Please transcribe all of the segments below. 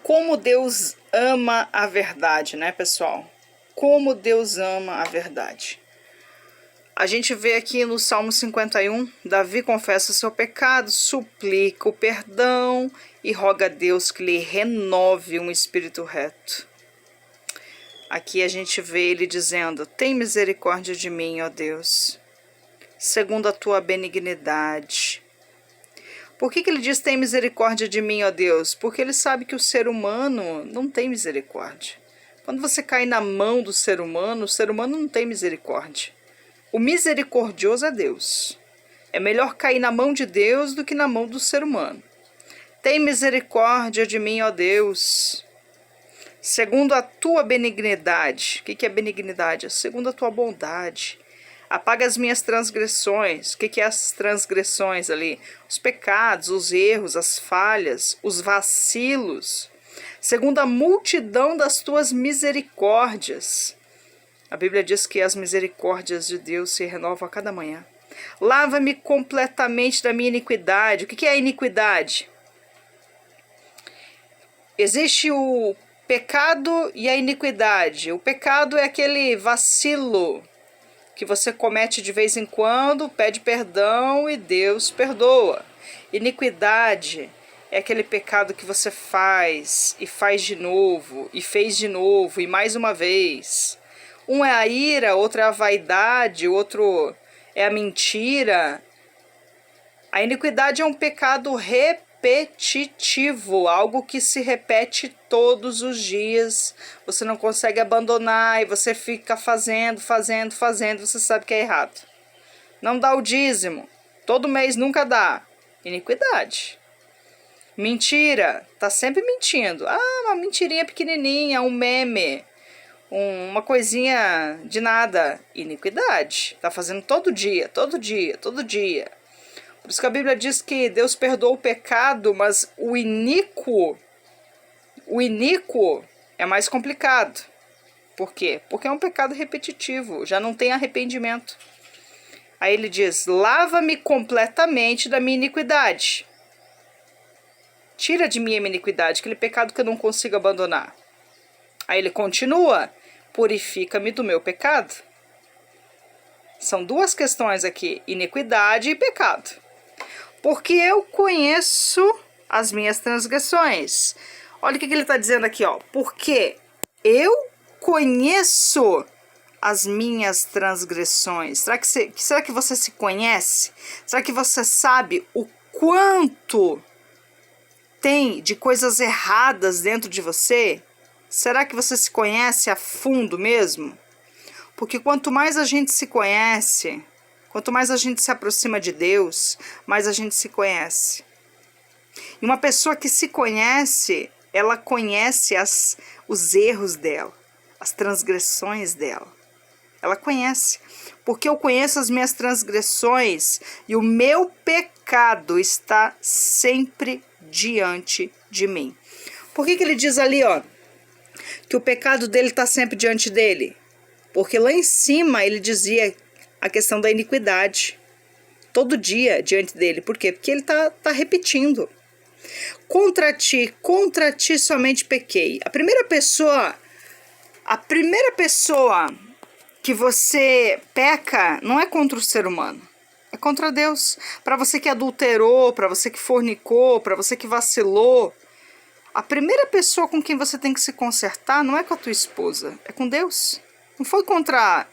Como Deus ama a verdade, né, pessoal? Como Deus ama a verdade. A gente vê aqui no Salmo 51, Davi confessa seu pecado, suplica o perdão e roga a Deus que lhe renove um espírito reto. Aqui a gente vê ele dizendo: tem misericórdia de mim, ó Deus, segundo a tua benignidade. Por que ele diz tem misericórdia de mim, ó Deus? Porque ele sabe que o ser humano não tem misericórdia. Quando você cai na mão do ser humano, o ser humano não tem misericórdia. O misericordioso é Deus. É melhor cair na mão de Deus do que na mão do ser humano. Tem misericórdia de mim, ó Deus, segundo a tua benignidade. O que é benignidade? É segundo a tua bondade. Apaga as minhas transgressões. O que é as transgressões ali? Os pecados, os erros, as falhas, os vacilos. Segundo a multidão das tuas misericórdias. A Bíblia diz que as misericórdias de Deus se renovam a cada manhã. Lava-me completamente da minha iniquidade. O que é a iniquidade? Existe o pecado e a iniquidade. O pecado é aquele vacilo que você comete de vez em quando, pede perdão e Deus perdoa. Iniquidade é aquele pecado que você faz e faz de novo, e fez de novo, e mais uma vez. Um é a ira, outro é a vaidade, outro é a mentira. A iniquidade é um pecado repetitivo, algo que se repete todos os dias. Você não consegue abandonar e você fica fazendo, você sabe que é errado. Não dá o dízimo, todo mês nunca dá. Iniquidade. Mentira, tá sempre mentindo. Ah, uma mentirinha pequenininha, um meme, uma coisinha de nada. Iniquidade. Tá fazendo todo dia. Por isso que a Bíblia diz que Deus perdoa o pecado, mas o iníquo é mais complicado. Por quê? Porque é um pecado repetitivo, já não tem arrependimento. Aí ele diz: lava-me completamente da minha iniquidade. Tira de mim a minha iniquidade, aquele pecado que eu não consigo abandonar. Aí ele continua: purifica-me do meu pecado. São duas questões aqui, iniquidade e pecado. Porque eu conheço as minhas transgressões. Olha o que ele está dizendo aqui, ó. Porque eu conheço as minhas transgressões. Será que você se conhece? Será que você sabe o quanto tem de coisas erradas dentro de você? Será que você se conhece a fundo mesmo? Porque quanto mais a gente se conhece, quanto mais a gente se aproxima de Deus, mais a gente se conhece. E uma pessoa que se conhece, ela conhece os erros dela, as transgressões dela. Ela conhece. Porque eu conheço as minhas transgressões e o meu pecado está sempre diante de mim. Por que ele diz ali, ó, que o pecado dele está sempre diante dele? Porque lá em cima ele dizia a questão da iniquidade. Todo dia diante dele. Por quê? Porque ele tá repetindo. Contra ti somente pequei. A primeira pessoa que você peca não é contra o ser humano. É contra Deus. Para você que adulterou, para você que fornicou, para você que vacilou. A primeira pessoa com quem você tem que se consertar não é com a tua esposa, é com Deus. Não foi contra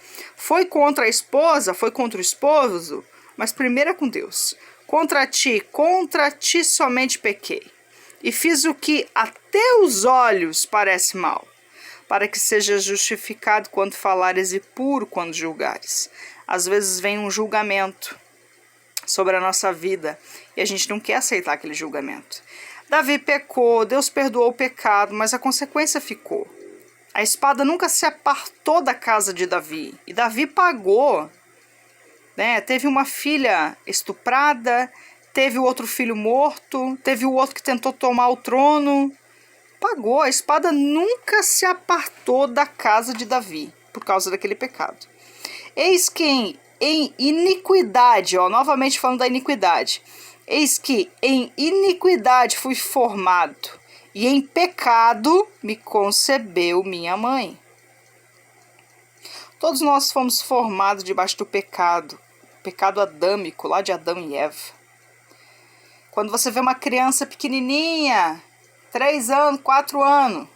a esposa, foi contra o esposo, mas primeiro é com Deus. Contra ti somente pequei, e fiz o que até os olhos parece mal, para que seja justificado quando falares e puro quando julgares. Às vezes vem um julgamento sobre a nossa vida e a gente não quer aceitar aquele julgamento. Davi pecou, Deus perdoou o pecado, mas a consequência ficou. A espada nunca se apartou da casa de Davi. E Davi pagou, né? Teve uma filha estuprada, teve o outro filho morto, teve o outro que tentou tomar o trono. Pagou, a espada nunca se apartou da casa de Davi, por causa daquele pecado. Eis que em iniquidade, ó, novamente falando da iniquidade, eis que em iniquidade fui formado, e em pecado me concebeu minha mãe. Todos nós fomos formados debaixo do pecado adâmico, lá de Adão e Eva. Quando você vê uma criança pequenininha, 3 anos, 4 anos,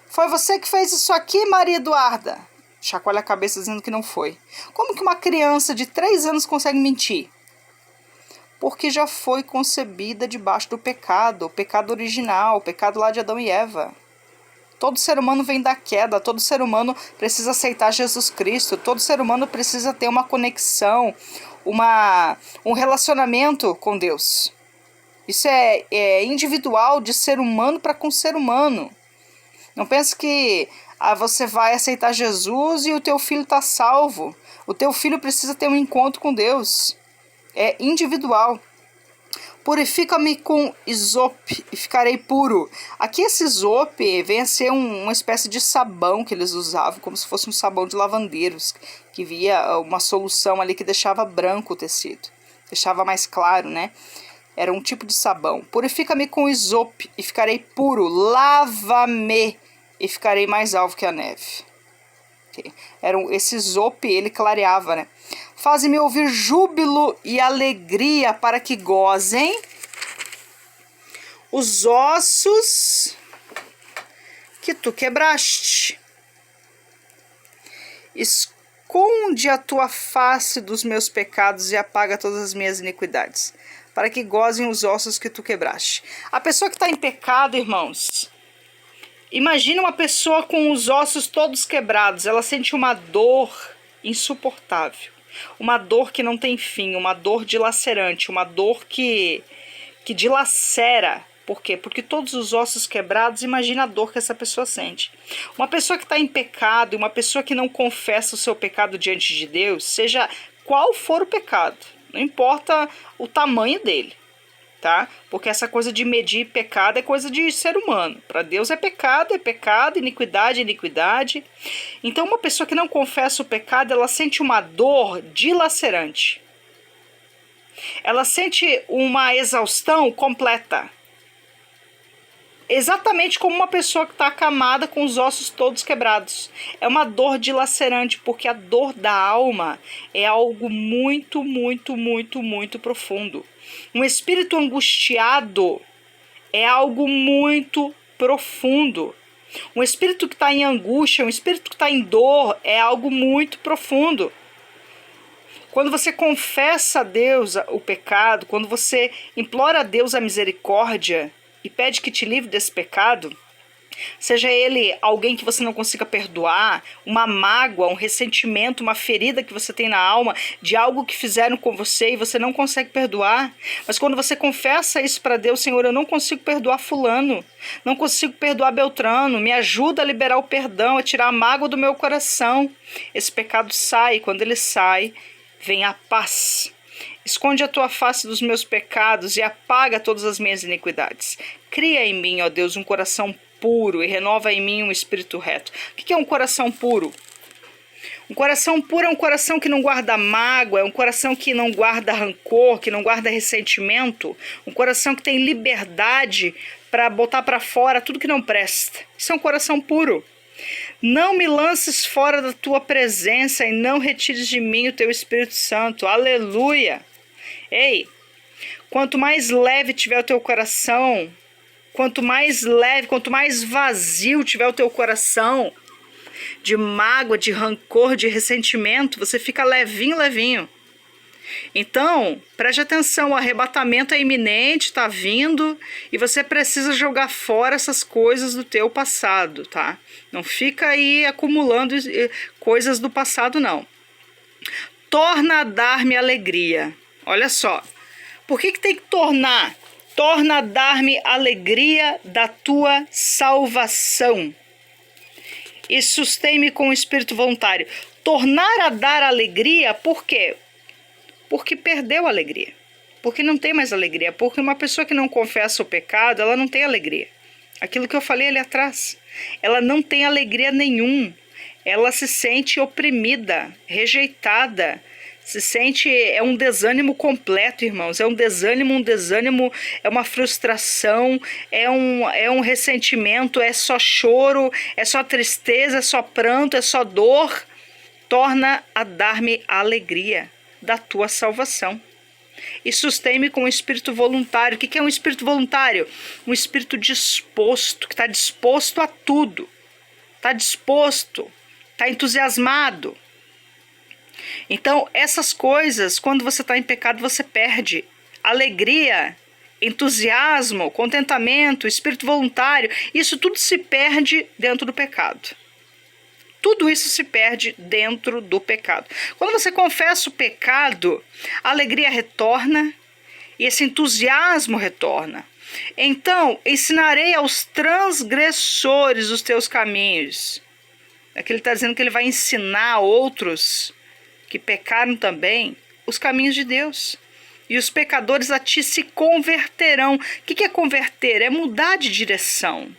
foi você que fez isso aqui, Maria Eduarda? Chacoalha a cabeça dizendo que não foi. Como que uma criança de 3 anos consegue mentir? Porque já foi concebida debaixo do pecado, o pecado original, o pecado lá de Adão e Eva. Todo ser humano vem da queda, todo ser humano precisa aceitar Jesus Cristo, todo ser humano precisa ter uma conexão, um relacionamento com Deus. Isso é individual de ser humano para com ser humano. Não pense que você vai aceitar Jesus e o teu filho está salvo. O teu filho precisa ter um encontro com Deus. É individual. Purifica-me com isope e ficarei puro. Aqui esse isope vem a ser uma espécie de sabão que eles usavam, como se fosse um sabão de lavandeiros, que via uma solução ali que deixava branco o tecido. Deixava mais claro, né? Era um tipo de sabão. Purifica-me com isope e ficarei puro. Lava-me e ficarei mais alvo que a neve. Okay. Esse isope, ele clareava, né? Faze-me ouvir júbilo e alegria para que gozem os ossos que tu quebraste. Esconde a tua face dos meus pecados e apaga todas as minhas iniquidades, para que gozem os ossos que tu quebraste. A pessoa que está em pecado, irmãos, imagina uma pessoa com os ossos todos quebrados. Ela sente uma dor insuportável, uma dor que não tem fim, uma dor dilacerante, uma dor que dilacera. Por quê? Porque todos os ossos quebrados, imagina a dor que essa pessoa sente. Uma pessoa que está em pecado, uma pessoa que não confessa o seu pecado diante de Deus, seja qual for o pecado, não importa o tamanho dele, tá? Porque essa coisa de medir pecado é coisa de ser humano. Para Deus é pecado, iniquidade é iniquidade. Então uma pessoa que não confessa o pecado, ela sente uma dor dilacerante. Ela sente uma exaustão completa. Exatamente como uma pessoa que está acamada com os ossos todos quebrados. É uma dor dilacerante, porque a dor da alma é algo muito, muito, muito, muito profundo. Um espírito angustiado é algo muito profundo. Um espírito que está em angústia, um espírito que está em dor é algo muito profundo. Quando você confessa a Deus o pecado, quando você implora a Deus a misericórdia e pede que te livre desse pecado, seja ele alguém que você não consiga perdoar, uma mágoa, um ressentimento, uma ferida que você tem na alma de algo que fizeram com você e você não consegue perdoar, mas quando você confessa isso para Deus: Senhor, eu não consigo perdoar fulano, não consigo perdoar Beltrano, me ajuda a liberar o perdão, a tirar a mágoa do meu coração, esse pecado sai. Quando ele sai, vem a paz. Esconde a tua face dos meus pecados e apaga todas as minhas iniquidades. Cria em mim, ó Deus, um coração puro e renova em mim um espírito reto. O que é um coração puro? Um coração puro é um coração que não guarda mágoa, é um coração que não guarda rancor, que não guarda ressentimento, um coração que tem liberdade para botar para fora tudo que não presta. Isso é um coração puro. Não me lances fora da tua presença e não retires de mim o teu Espírito Santo. Aleluia! Ei, quanto mais leve tiver o teu coração, quanto mais leve, quanto mais vazio tiver o teu coração de mágoa, de rancor, de ressentimento, você fica levinho, levinho. Então, preste atenção, o arrebatamento é iminente, está vindo, e você precisa jogar fora essas coisas do teu passado, tá? Não fica aí acumulando coisas do passado, não. Torna a dar-me alegria. Olha só, por que tem que tornar? Torna a dar-me alegria da tua salvação. E sustém-me com o espírito voluntário. Tornar a dar alegria, por quê? Porque perdeu a alegria. Porque não tem mais alegria. Porque uma pessoa que não confessa o pecado, ela não tem alegria. Aquilo que eu falei ali atrás. Ela não tem alegria nenhum. Ela se sente oprimida, rejeitada, Se sente, é um desânimo completo, irmãos. É um desânimo, é uma frustração, é um ressentimento, é só choro, é só tristeza, é só pranto, é só dor. Torna a dar-me a alegria da tua salvação. E sustém-me com um espírito voluntário. O que é um espírito voluntário? Um espírito disposto, que está disposto a tudo. Está disposto, está entusiasmado. Então, essas coisas, quando você está em pecado, você perde. Alegria, entusiasmo, contentamento, espírito voluntário, isso tudo se perde dentro do pecado. Tudo isso se perde dentro do pecado. Quando você confessa o pecado, a alegria retorna e esse entusiasmo retorna. Então, ensinarei aos transgressores os teus caminhos. Aqui ele está dizendo que ele vai ensinar a outros que pecaram também os caminhos de Deus. E os pecadores a ti se converterão. O que é converter? É mudar de direção.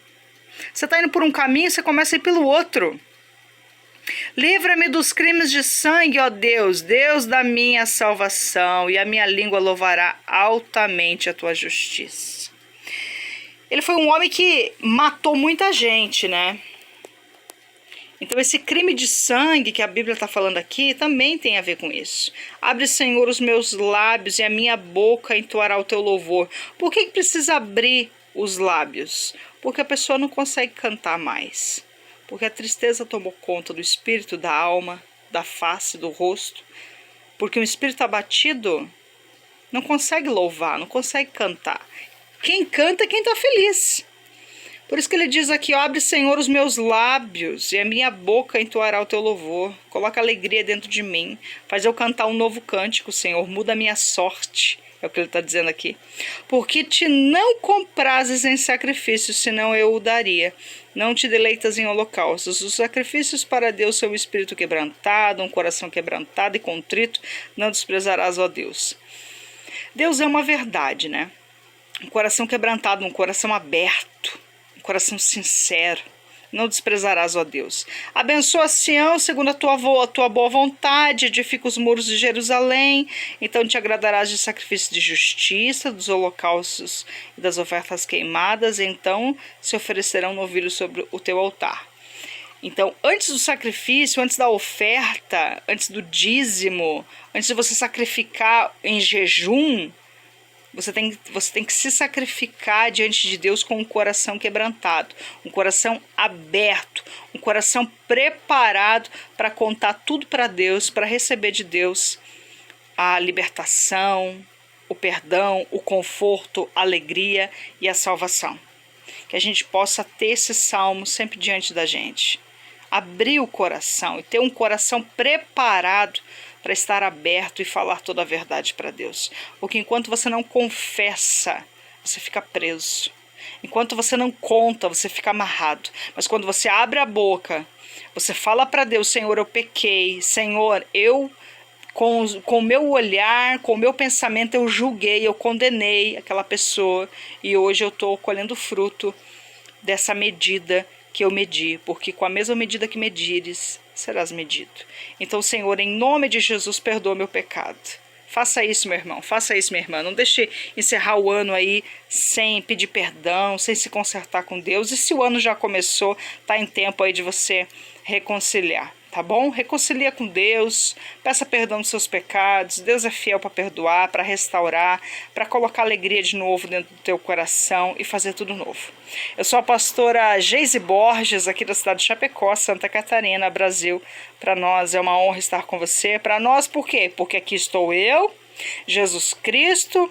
Você está indo por um caminho, você começa a ir pelo outro. Livra-me dos crimes de sangue, ó Deus, Deus da minha salvação, e a minha língua louvará altamente a tua justiça. Ele foi um homem que matou muita gente, né? Então esse crime de sangue que a Bíblia está falando aqui também tem a ver com isso. Abre, Senhor, os meus lábios e a minha boca entoará o teu louvor. Por que precisa abrir os lábios? Porque a pessoa não consegue cantar mais. Porque a tristeza tomou conta do espírito, da alma, da face, do rosto. Porque um espírito abatido não consegue louvar, não consegue cantar. Quem canta é quem está feliz. Por isso que ele diz aqui, abre, Senhor, os meus lábios e a minha boca entoará o teu louvor. Coloca alegria dentro de mim. Faz eu cantar um novo cântico, Senhor. Muda a minha sorte. É o que ele está dizendo aqui. Porque te não comprases em sacrifícios, senão eu o daria. Não te deleitas em holocaustos. Os sacrifícios para Deus são um espírito quebrantado, um coração quebrantado e contrito. Não desprezarás, ó Deus. Deus é uma verdade, né? Um coração quebrantado, um coração aberto. Coração sincero, não desprezarás, ó Deus. Abençoa Sião segundo a tua boa vontade, edifica os muros de Jerusalém, então te agradarás de sacrifício de justiça, dos holocaustos e das ofertas queimadas, então se oferecerão novilhos sobre o teu altar. Então, antes do sacrifício, antes da oferta, antes do dízimo, antes de você sacrificar em jejum, você tem que se sacrificar diante de Deus com um coração quebrantado, um coração aberto, um coração preparado para contar tudo para Deus, para receber de Deus a libertação, o perdão, o conforto, a alegria e a salvação. Que a gente possa ter esse salmo sempre diante da gente. Abrir o coração e ter um coração preparado para estar aberto e falar toda a verdade para Deus. Porque enquanto você não confessa, você fica preso. Enquanto você não conta, você fica amarrado. Mas quando você abre a boca, você fala para Deus, Senhor, eu pequei. Senhor, eu, com o meu olhar, com o meu pensamento, eu julguei, eu condenei aquela pessoa. E hoje eu estou colhendo fruto dessa medida que eu medi. Porque com a mesma medida que medires, serás medido. Então, Senhor, em nome de Jesus, perdoa meu pecado. Faça isso, meu irmão, faça isso, minha irmã. Não deixe encerrar o ano aí sem pedir perdão, sem se consertar com Deus. E se o ano já começou, tá em tempo aí de você reconciliar, tá bom? Reconcilia com Deus, peça perdão dos seus pecados. Deus é fiel para perdoar, para restaurar, para colocar alegria de novo dentro do teu coração e fazer tudo novo. Eu sou a pastora Geise Borges, aqui da cidade de Chapecó, Santa Catarina, Brasil. Para nós é uma honra estar com você. Para nós, por quê? Porque aqui estou eu, Jesus Cristo,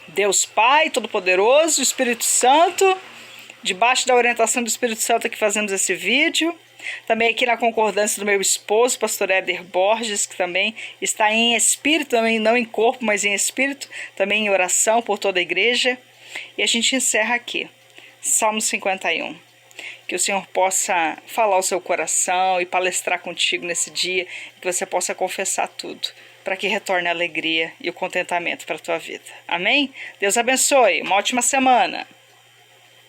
Deus Pai Todo-Poderoso, Espírito Santo, debaixo da orientação do Espírito Santo que fazemos esse vídeo. Também aqui na concordância do meu esposo, pastor Éder Borges, que também está em espírito, também não em corpo, mas em espírito, também em oração por toda a igreja. E a gente encerra aqui, Salmo 51. Que o Senhor possa falar ao seu coração e palestrar contigo nesse dia, que você possa confessar tudo, para que retorne a alegria e o contentamento para a tua vida. Amém? Deus abençoe, uma ótima semana.